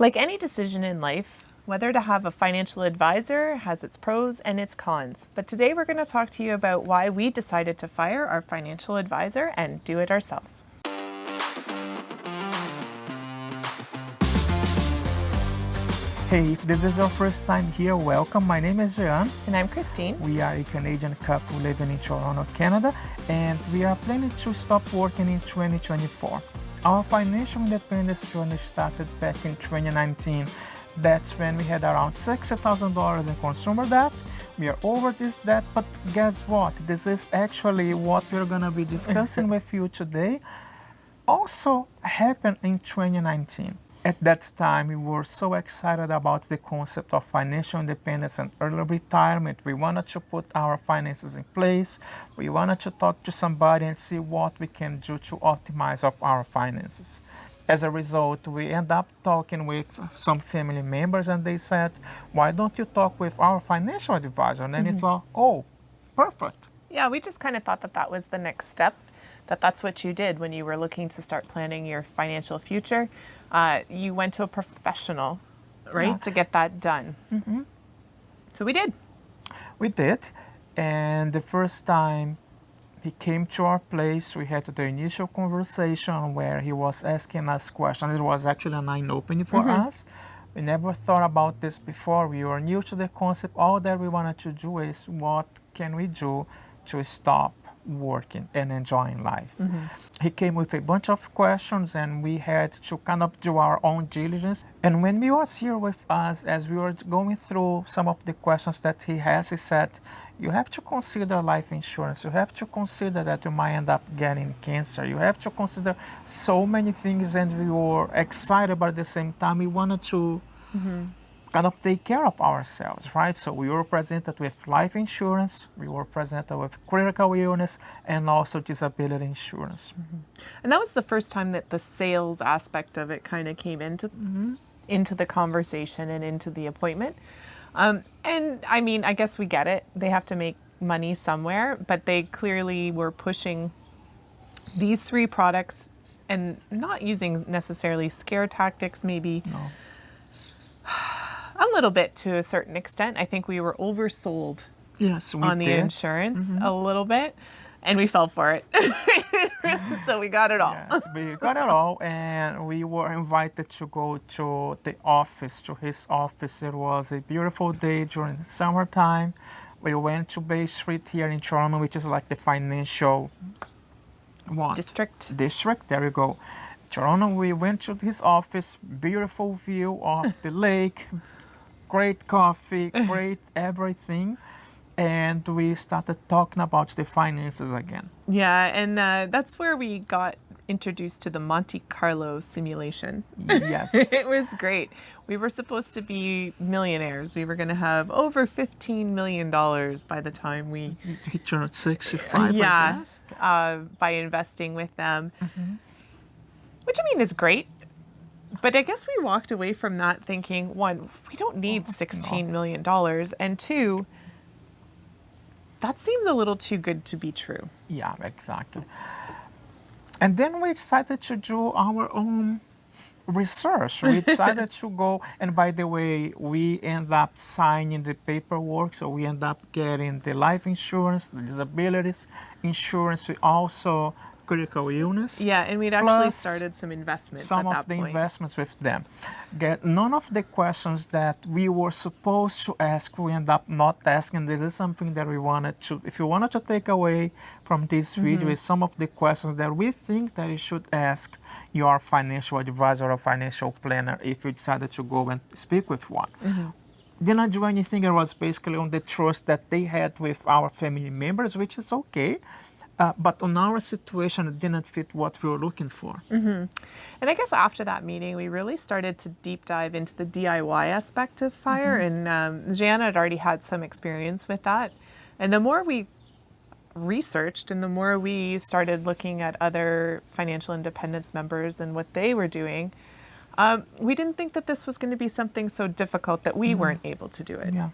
Like any decision in life, whether to have a financial advisor has its pros and its cons. But today we're going to talk to you about why we decided to fire our financial advisor and do it ourselves. Hey, if this is your first time here, welcome. My name is Jean. And I'm Christine. We are a Canadian couple living in Toronto, Canada, and we are planning to stop working in 2024. Our financial independence journey started back in 2019. That's when we had around $60,000 in consumer debt. We are over this debt, but guess what? This is actually what we're going to be discussing with you today. Also happened in 2019. At that time, we were so excited about the concept of financial independence and early retirement. We wanted to put our finances in place. We wanted to talk to somebody and see what we can do to optimize of our finances. As a result, we end up talking with some family members and they said, why don't you talk with our financial advisor? And then it was, oh, perfect. Yeah, we just kind of thought that that was the next step, that's what you did when you were looking to start planning your financial future. You went to a professional, right, Yeah. to get that done. Mm-hmm. So we did. We did. And the first time he came to our place, we had the initial conversation where he was asking us questions. It was actually an eye-opening for us. We never thought about this before. We were new to the concept. All that we wanted to do is what can we do to stop working and enjoying life. He came with a bunch of questions and we had to kind of do our own diligence. And when he was here with us, as we were going through some of the questions that he has, he said, you have to consider life insurance. You have to consider that you might end up getting cancer. You have to consider so many things, and we were excited, but at the same time, we wanted to kind of take care of ourselves, right? So we were presented with life insurance, we were presented with critical illness, and also disability insurance. And that was the first time that the sales aspect of it kind of came into the conversation and into the appointment. And I mean, I guess we get it. They have to make money somewhere, but they clearly were pushing these three products and not using necessarily scare tactics, maybe. No. A little bit to a certain extent. I think we were oversold Yes, we on the did. insurance a little bit, and we fell for it. So we got it all. Yes, we got it all, and we were invited to go to the office, to his office. It was a beautiful day during the summertime. We went to Bay Street here in Toronto, which is like the financial district. There we go. Toronto, we went to his office, beautiful view of the lake, great coffee, great everything. And we started talking about the finances again. Yeah, and that's where we got introduced to the Monte Carlo simulation. Yes. It was great. We were supposed to be millionaires. We were going to have over $15 million by the time we... He turned 65, yeah, I guess. By investing with them. Which, I mean, is great. But I guess we walked away from that thinking, one, we don't need $16 million. And two, that seems a little too good to be true. Yeah, exactly. And then we decided to do our own research. We decided to go, and by the way, we end up signing the paperwork. So we end up getting the life insurance, the disabilities insurance. We also critical illness. Yeah, and we'd actually started some investments some at that of the point. investments with them. Get none of the questions that we were supposed to ask, we end up not asking. This is something that we wanted to, if you wanted to take away from this video, is some of the questions that we think that you should ask your financial advisor or financial planner if you decided to go and speak with one. Didn't do anything. It was basically on the trust that they had with our family members, which is okay. But on our situation, it didn't fit what we were looking for. And I guess after that meeting, we really started to deep dive into the DIY aspect of FIRE. And Gianna had already had some experience with that. And the more we researched and the more we started looking at other financial independence members and what they were doing, we didn't think that this was going to be something so difficult that we weren't able to do it. Yeah.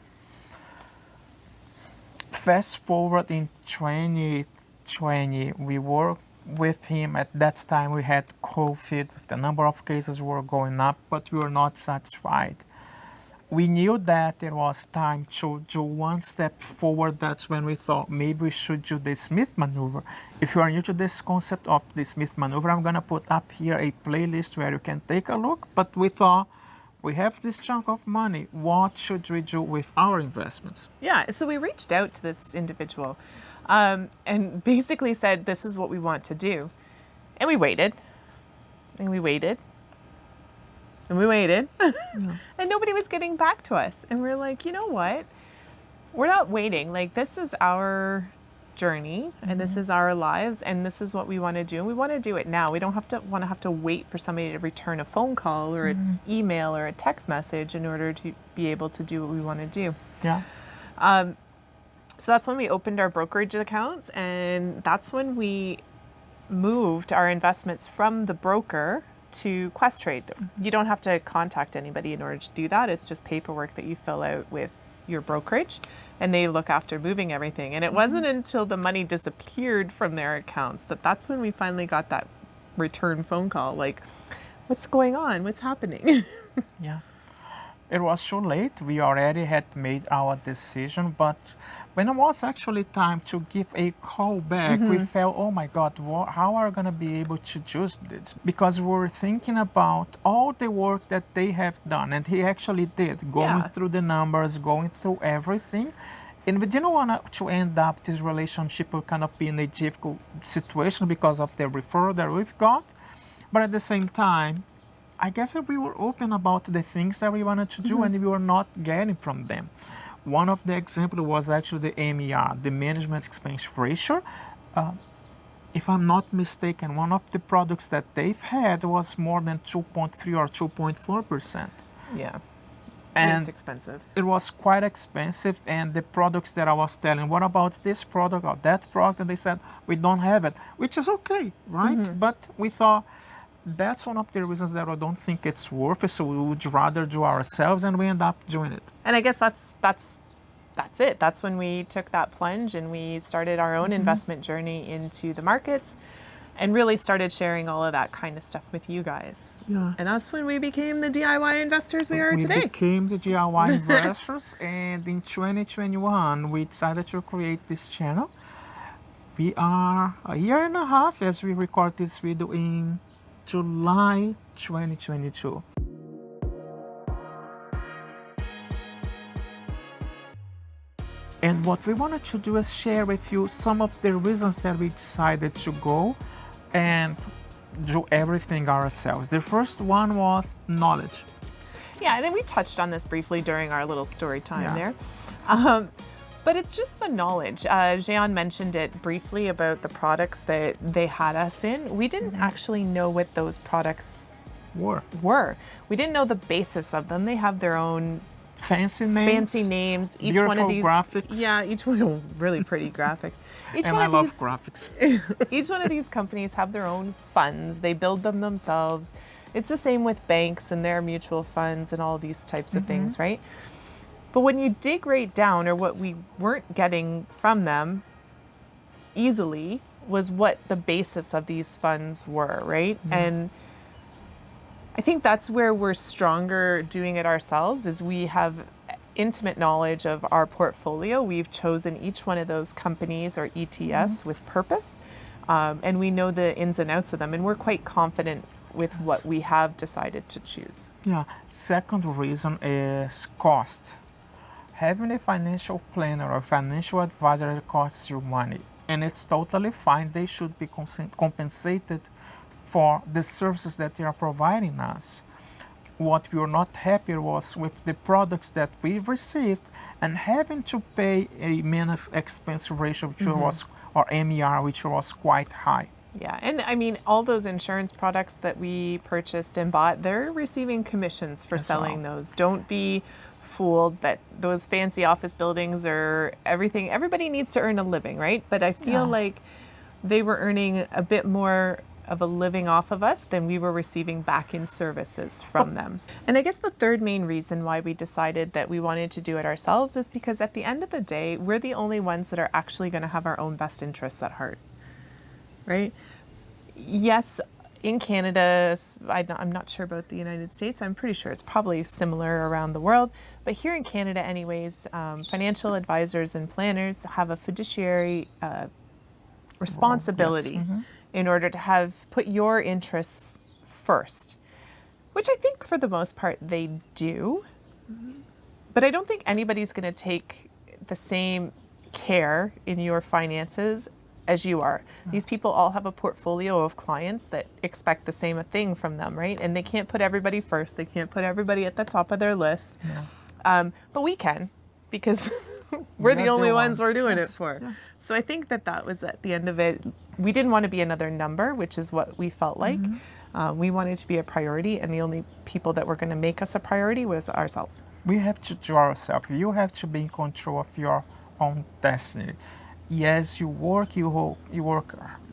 Fast forward in 2020, we were with him. At that time, we had COVID, with the number of cases were going up, but we were not satisfied. We knew that it was time to do one step forward. That's when we thought maybe we should do the Smith maneuver. If you are new to this concept of the Smith maneuver, I'm gonna put up here a playlist where you can take a look. But we thought, we have this chunk of money. What should we do with our investments? Yeah, so we reached out to this individual and basically said, this is what we want to do. And we waited, and we waited, and we waited, and nobody was getting back to us. And we're like, you know what? We're not waiting. Like, this is our journey, and this is our lives, and this is what we want to do. And we want to do it now. We don't have to wait for somebody to return a phone call or an email or a text message in order to be able to do what we want to do. Yeah. So that's when we opened our brokerage accounts, and that's when we moved our investments from the broker to Questrade. You don't have to contact anybody in order to do that. It's just paperwork that you fill out with your brokerage, and they look after moving everything. And it wasn't until the money disappeared from their accounts that's when we finally got that return phone call, like, what's going on? What's happening? Yeah. It was too late. We already had made our decision, but when it was actually time to give a call back, we felt, oh my God, how are we going to be able to do this? Because we were thinking about all the work that they have done, and he actually did, going through the numbers, going through everything. And we didn't want to end up this relationship or kind of be in a difficult situation because of the referral that we've got. But at the same time, I guess that we were open about the things that we wanted to do and we were not getting from them. One of the examples was actually the MER, the management expense ratio. If I'm not mistaken, one of the products that they've had was more than 2.3 or 2.4%. Yeah. And it's expensive. It was quite expensive, and the products that I was telling, what about this product or that product? And they said, we don't have it, which is okay, right? But we thought, that's one of the reasons that I don't think it's worth it, so we would rather do ourselves, and we end up doing it. And I guess that's it. That's when we took that plunge and we started our own investment journey into the markets and really started sharing all of that kind of stuff with you guys. Yeah. And that's when we became the DIY investors we are We today. became the DIY investors, and in 2021, we decided to create this channel. We are a year and a half as we record this video in July 2022. And what we wanted to do is share with you some of the reasons that we decided to go and do everything ourselves. The first one was knowledge. Yeah, and then we touched on this briefly during our little story time there. But it's just the knowledge. Jean mentioned it briefly about the products that they had us in. We didn't actually know what those products were. We didn't know the basis of them. They have their own fancy names. Each beautiful one of these graphics. Yeah, each one really pretty graphics. I love graphics. Each one of these companies have their own funds. They build them themselves. It's the same with banks and their mutual funds and all these types of things, right? But when you dig right down, or what we weren't getting from them easily, was what the basis of these funds were, right? And I think that's where we're stronger doing it ourselves, is we have intimate knowledge of our portfolio. We've chosen each one of those companies or ETFs with purpose, and we know the ins and outs of them, and we're quite confident with what we have decided to choose. Yeah. Second reason is cost. Having a financial planner or financial advisor, it costs you money, and it's totally fine. They should be compensated for the services that they are providing us. What we were not happy was with the products that we received and having to pay a management expense ratio, which was, or MER, which was quite high. Yeah, and I mean, all those insurance products that we purchased and bought, they're receiving commissions for selling those. Don't be fooled that those fancy office buildings are everything. Everybody needs to earn a living, right? But I feel like they were earning a bit more of a living off of us than we were receiving back in services from them. And I guess the third main reason why we decided that we wanted to do it ourselves is because at the end of the day, we're the only ones that are actually going to have our own best interests at heart, right? Yes, in Canada, I'm not sure about the United States. I'm pretty sure it's probably similar around the world. But here in Canada, anyways, financial advisors and planners have a fiduciary responsibility Yes. in order to have put your interests first, which I think for the most part they do. But I don't think anybody's going to take the same care in your finances as you are. These people all have a portfolio of clients that expect the same thing from them, right? And they can't put everybody first. They can't put everybody at the top of their list. But we can, because we're the only ones we're doing it for. Yeah. So I think that was at the end of it. We didn't want to be another number, which is what we felt like. We wanted to be a priority, and the only people that were going to make us a priority was ourselves. We have to do ourselves. You have to be in control of your own destiny. Yes, you work a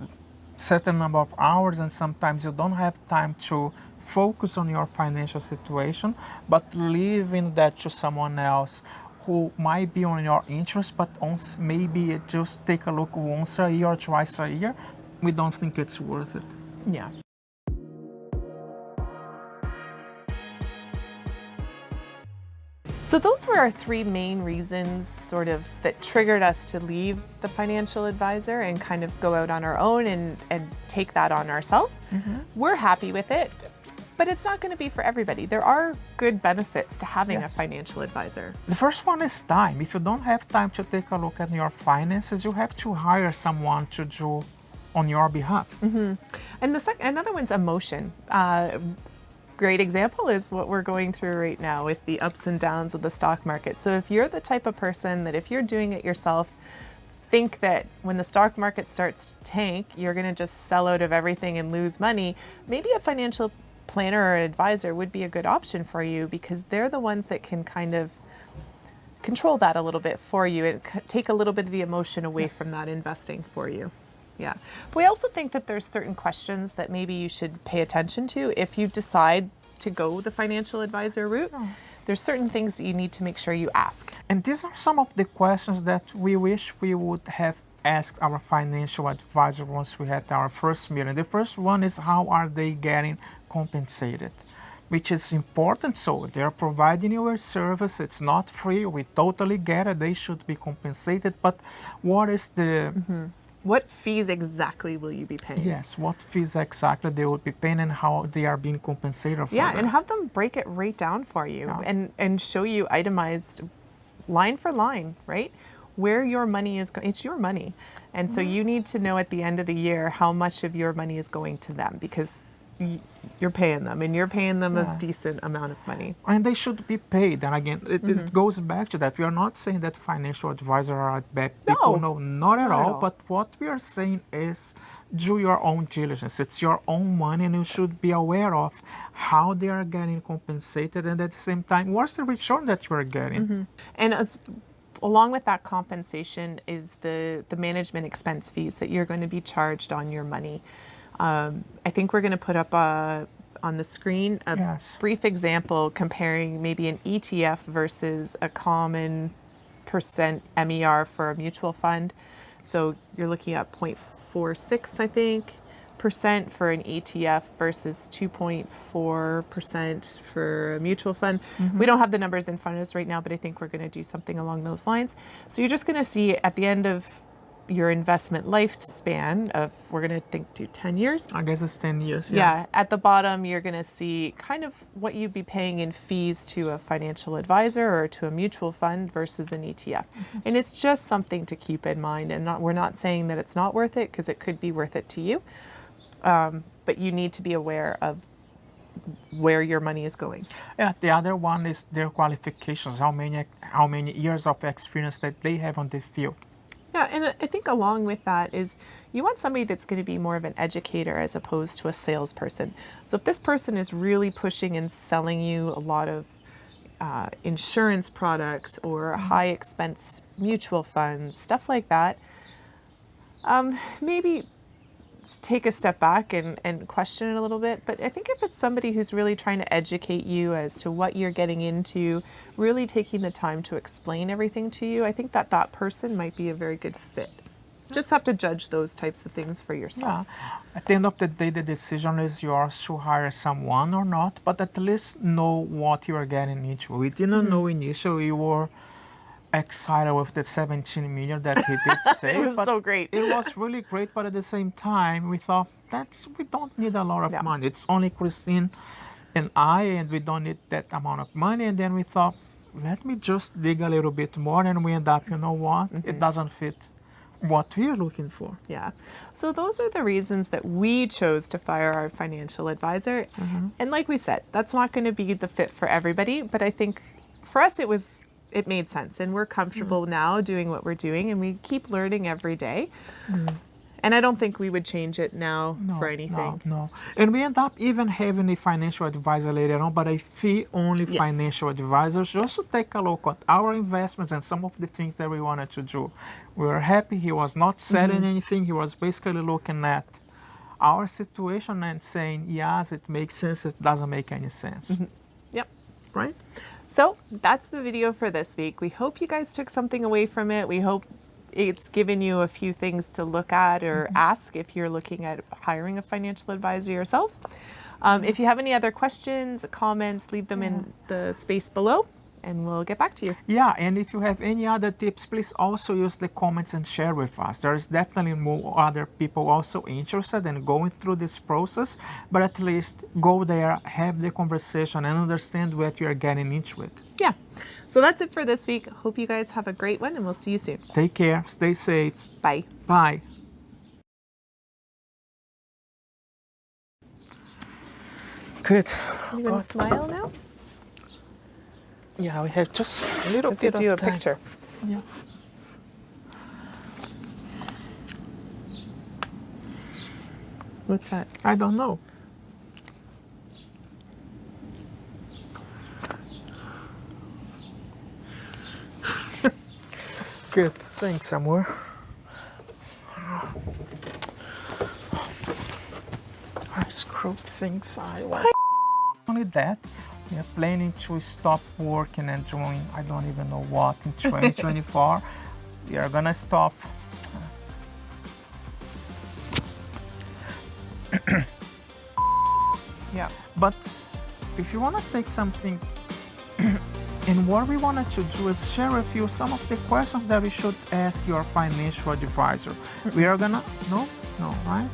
certain number of hours, and sometimes you don't have time to focus on your financial situation, but leaving that to someone else who might be on your interest, but maybe just take a look once a year or twice a year, we don't think it's worth it. Yeah. So those were our three main reasons sort of that triggered us to leave the financial advisor and kind of go out on our own and take that on ourselves. We're happy with it, but it's not going to be for everybody. There are good benefits to having a financial advisor. The first one is time. If you don't have time to take a look at your finances, you have to hire someone to do on your behalf. And another one's emotion. Great example is what we're going through right now with the ups and downs of the stock market. So if you're the type of person that if you're doing it yourself, think that when the stock market starts to tank, you're going to just sell out of everything and lose money, maybe a financial planner or advisor would be a good option for you, because they're the ones that can kind of control that a little bit for you and take a little bit of the emotion away from that investing for you. Yeah. But we also think that there's certain questions that maybe you should pay attention to if you decide to go the financial advisor route. There's certain things that you need to make sure you ask. And these are some of the questions that we wish we would have asked our financial advisor once we had our first meeting. The first one is, how are they getting compensated? Which is important. So they're providing you a service. It's not free. We totally get it. They should be compensated. But what is the... What fees exactly will you be paying? Yes, what fees exactly they will be paying and how they are being compensated for that. And have them break it right down for you and show you itemized line for line, right? Where your money is going. It's your money. And so you need to know at the end of the year how much of your money is going to them, because you're paying them, and you're paying them a decent amount of money. And they should be paid. And again, it goes back to that. We are not saying that financial advisors are bad people. No, not at all. But what we are saying is, do your own diligence. It's your own money, and you should be aware of how they are getting compensated, and at the same time, what's the return that you are getting. And along with that compensation is the management expense fees that you're going to be charged on your money. I think we're going to put up on the screen a brief example comparing maybe an ETF versus a common percent MER for a mutual fund. So you're looking at 0.46, I think, percent for an ETF versus 2.4% for a mutual fund. We don't have the numbers in front of us right now, but I think we're going to do something along those lines. So you're just going to see at the end of your investment lifespan of, we're going to do 10 years. I guess it's 10 years. Yeah. At the bottom, you're going to see kind of what you'd be paying in fees to a financial advisor or to a mutual fund versus an ETF. And it's just something to keep in mind. And we're not saying that it's not worth it, because it could be worth it to you. But you need to be aware of where your money is going. Yeah, the other one is their qualifications, how many years of experience that they have on the field. Yeah, and I think along with that is you want somebody that's going to be more of an educator as opposed to a salesperson. So if this person is really pushing and selling you a lot of insurance products or high expense mutual funds, stuff like that, maybe take a step back and question it a little bit. But I think if it's somebody who's really trying to educate you as to what you're getting into, really taking the time to explain everything to you, I think that person might be a very good fit. Just have to judge those types of things for yourself. Yeah. At the end of the day, the decision is yours to hire someone or not, but at least know what you are getting into. We didn't know initially you were excited with the 17 million that he did say. It was but so great. It was really great, but at the same time, we thought we don't need a lot of Yeah. money. It's only Christine and I, and we don't need that amount of money. And then we thought, let me just dig a little bit more, and we end up, you know what? It doesn't fit what we're looking for. Yeah. So those are the reasons that we chose to fire our financial advisor. And like we said, that's not going to be the fit for everybody, but I think for us it made sense, and we're comfortable now doing what we're doing, and we keep learning every day. And I don't think we would change it now for anything. No. And we end up even having a financial advisor later on, but a fee-only Yes. financial advisor, just to take a look at our investments and some of the things that we wanted to do. We were happy he was not selling anything. He was basically looking at our situation and saying, yes, it makes sense, it doesn't make any sense. Yep. Right? So that's the video for this week. We hope you guys took something away from it. We hope it's given you a few things to look at or ask if you're looking at hiring a financial advisor yourselves. If you have any other questions, comments, leave them in the space below, and we'll get back to you. Yeah, and if you have any other tips, please also use the comments and share with us. There is definitely more other people also interested in going through this process, but at least go there, have the conversation, and understand what you are getting into it. Yeah. So that's it for this week. Hope you guys have a great one, and we'll see you soon. Take care, stay safe. Bye. Bye. Good. You gonna smile now? Yeah, we have just a little Look at bit you a of time. picture. Yeah. What's that? I don't know. Good. Thanks, Amor. I screwed things. Only that, we are planning to stop working and doing I don't even know what in 2024. We are gonna stop. Yeah. But if you want to take something, and what we wanted to do is share with you some of the questions that we should ask your financial advisor. We are gonna, no, right?